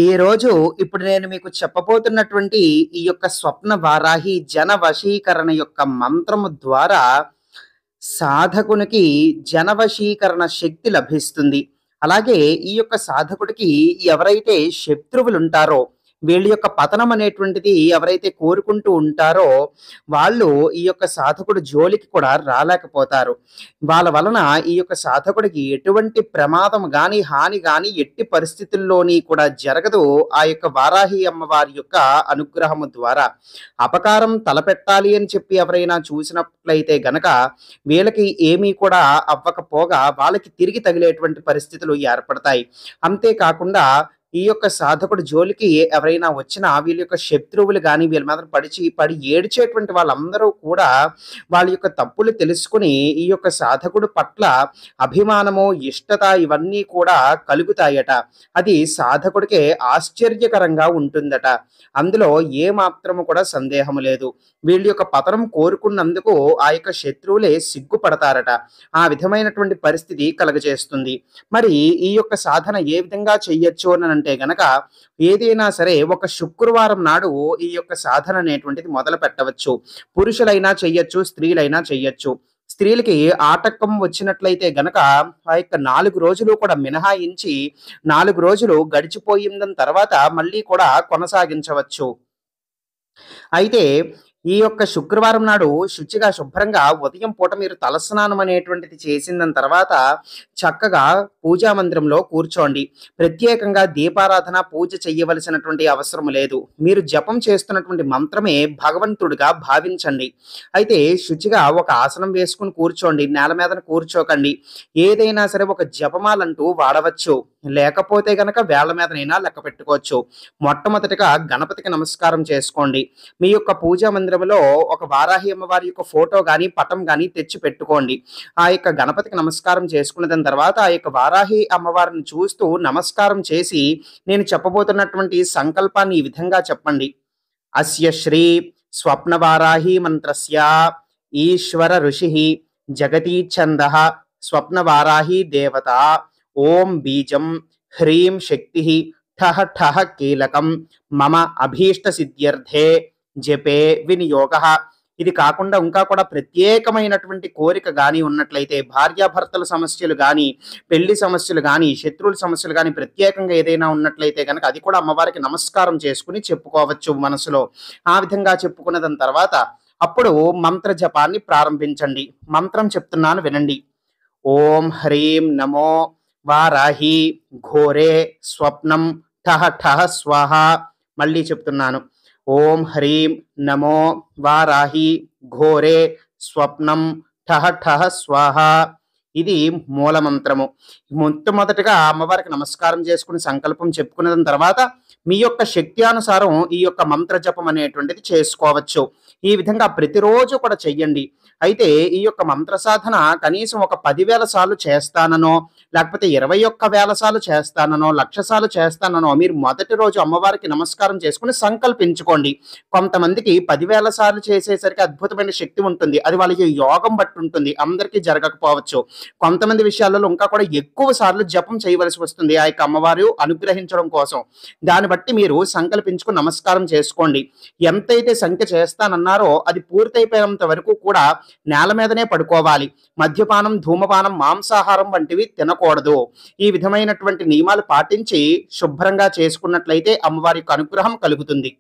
ఈరోజు ఇప్పుడు నేను మీకు చెప్పబోతున్నటువంటి ఈ యొక్క స్వప్న వారాహి జన వశీకరణ యొక్క మంత్రము ద్వారా సాధకునికి జన వశీకరణ శక్తి లభిస్తుంది. అలాగే ఈ యొక్క సాధకుడికి ఎవరైతే శత్రువులుంటారో, వీళ్ళ యొక్క పతనం అనేటువంటిది ఎవరైతే కోరుకుంటూ ఉంటారో, వాళ్ళు ఈ యొక్క సాధకుడు జోలికి కూడా రాలేకపోతారు. వాళ్ళ వలన ఈ యొక్క సాధకుడికి ఎటువంటి ప్రమాదం గాని, హాని గాని ఎట్టి పరిస్థితుల్లోని కూడా జరగదు. ఆ యొక్క వారాహి అమ్మవారి యొక్క అనుగ్రహము ద్వారా. అపకారం తలపెట్టాలి అని చెప్పి ఎవరైనా చూసినట్లయితే గనక వీళ్ళకి ఏమీ కూడా అవ్వకపోగా వాళ్ళకి తిరిగి తగిలేటువంటి పరిస్థితులు ఏర్పడతాయి. అంతేకాకుండా ఈ యొక్క సాధకుడు జోలికి ఎవరైనా వచ్చినా వీళ్ళ యొక్క శత్రువులు గాని వీళ్ళ మీద పడి ఏడ్చేటువంటి వాళ్ళందరూ కూడా వాళ్ళ యొక్క తప్పులు తెలుసుకుని ఈ యొక్క సాధకుడు పట్ల అభిమానము, ఇష్టత ఇవన్నీ కూడా కలుగుతాయట. అది సాధకుడికే ఆశ్చర్యకరంగా ఉంటుందట. అందులో ఏ మాత్రము కూడా సందేహము లేదు. వీళ్ళ యొక్క పతనం కోరుకున్నందుకు ఆ యొక్క శత్రువులే సిగ్గుపడతారట. ఆ విధమైనటువంటి పరిస్థితి కలగజేస్తుంది. మరి ఈ యొక్క సాధన ఏ విధంగా చెయ్యొచ్చు అని అంటే గనక ఏదైనా సరే ఒక శుక్రవారం నాడు ఈ యొక్క సాధన అనేటువంటిది మొదలు పెట్టవచ్చు. పురుషులైనా చెయ్యొచ్చు, స్త్రీలైనా చెయ్యొచ్చు. స్త్రీలకి ఆటంకం వచ్చినట్లయితే గనక ఆ యొక్క 4 రోజులు కూడా మినహాయించి 4 రోజులు గడిచిపోయిన తర్వాత మళ్ళీ కూడా కొనసాగించవచ్చు. అయితే ఈ యొక్క శుక్రవారం నాడు శుచిగా శుభ్రంగా ఉదయం పూట మీరు తలస్నానం అనేటువంటిది చేసిన తర్వాత చక్కగా పూజా మందిరంలో కూర్చోండి. ప్రత్యేకంగా దీపారాధన, పూజ చెయ్యవలసినటువంటి అవసరం లేదు. మీరు జపం చేస్తున్నటువంటి మంత్రమే భగవంతుడిగా భావించండి. అయితే శుచిగా ఒక ఆసనం వేసుకుని కూర్చోండి. నేల మీదన కూర్చోకండి. ఏదైనా సరే ఒక జపమాలంటూ వాడవచ్చు. లేకపోతే గనక వేళ్ల మీదనైనా లెక్క పెట్టుకోవచ్చు. మొట్టమొదటిగా గణపతికి నమస్కారం చేసుకోండి. మీ యొక్క పూజా మందిరంలో ఒక వారాహి అమ్మవారి యొక్క ఫోటో గాని, పటం గాని తెచ్చి పెట్టుకోండి. ఆ యొక్క గణపతికి నమస్కారం చేసుకున్న దాని తర్వాత ఆ యొక్క వారాహి అమ్మవారిని చూస్తూ నమస్కారం చేసి నేను చెప్పబోతున్నటువంటి సంకల్పాన్ని ఈ విధంగా చెప్పండి. అస్య శ్రీ స్వప్న వారాహి మంత్రస్య ఈశ్వర ఋషి జగతీ ఛందః స్వప్న వారాహి దేవత ఓం బీజం హ్రీం శక్తి ఠహ ఠహ కీలకం మమ అభీష్ట సిద్ధ్యర్థే జపే వినియోగ. ఇది కాకుండా ఇంకా కూడా ప్రత్యేకమైనటువంటి కోరిక గాని ఉన్నట్లయితే, భార్యాభర్తల సమస్యలు గాని, పెళ్లి సమస్యలు గాని, శత్రువుల సమస్యలు గాని ప్రత్యేకంగా ఏదైనా ఉన్నట్లయితే కనుక అది కూడా అమ్మవారికి నమస్కారం చేసుకుని చెప్పుకోవచ్చు మనసులో. ఆ విధంగా చెప్పుకున్న దాని తర్వాత అప్పుడు మంత్ర జపాన్ని ప్రారంభించండి. మంత్రం చెప్తున్నాను వినండి. ఓం హ్రీం నమో వారాహి ఘోరే స్వప్నం ఠహ ఠహ స్వాహ. మళ్ళీ చెప్తున్నాను. ఓం హ్రీం నమో వారాహి ఘోరే స్వప్నం ఠహ ఠహ స్వాహ. ఇది మూలమంత్రము. మొట్టమొదటిగా అమ్మవారికి నమస్కారం చేసుకుని సంకల్పం చెప్పుకున్న తర్వాత మీ యొక్క శక్తి అనుసారం ఈ యొక్క మంత్ర జపం అనేటువంటిది చేసుకోవచ్చు. ఈ విధంగా ప్రతిరోజు కూడా చెయ్యండి. అయితే ఈ యొక్క మంత్ర సాధన కనీసం ఒక 10,000 సార్లు చేస్తాననో, లేకపోతే 21,000 సార్లు చేస్తాననో, 1,00,000 సార్లు చేస్తాననో మీరు మొదటి రోజు అమ్మవారికి నమస్కారం చేసుకుని సంకల్పించుకోండి. కొంతమందికి 10,000 సార్లు చేసేసరికి అద్భుతమైన శక్తి ఉంటుంది. అది వాళ్ళకి యోగం బట్టి ఉంటుంది. అందరికీ జరగకపోవచ్చు. కొంతమంది విషయాలలో ఇంకా కూడా ఎక్కువ సార్లు జపం చేయవలసి వస్తుంది ఆ యొక్క అమ్మవారు అనుగ్రహించడం కోసం. దాన్ని బట్టి మీరు సంకల్పించుకుని నమస్కారం చేసుకోండి. ఎంతైతే సంఖ్య చేస్తానన్నారో అది పూర్తయిపోయేంత వరకు కూడా నేల మీదనే పడుకోవాలి. మద్యపానం, ధూమపానం, మాంసాహారం వంటివి తినకూడదు. ఈ విధమైనటువంటి నియమాలు పాటించి శుభ్రంగా చేసుకున్నట్లయితే అమ్మవారి యొక్క అనుగ్రహం కలుగుతుంది.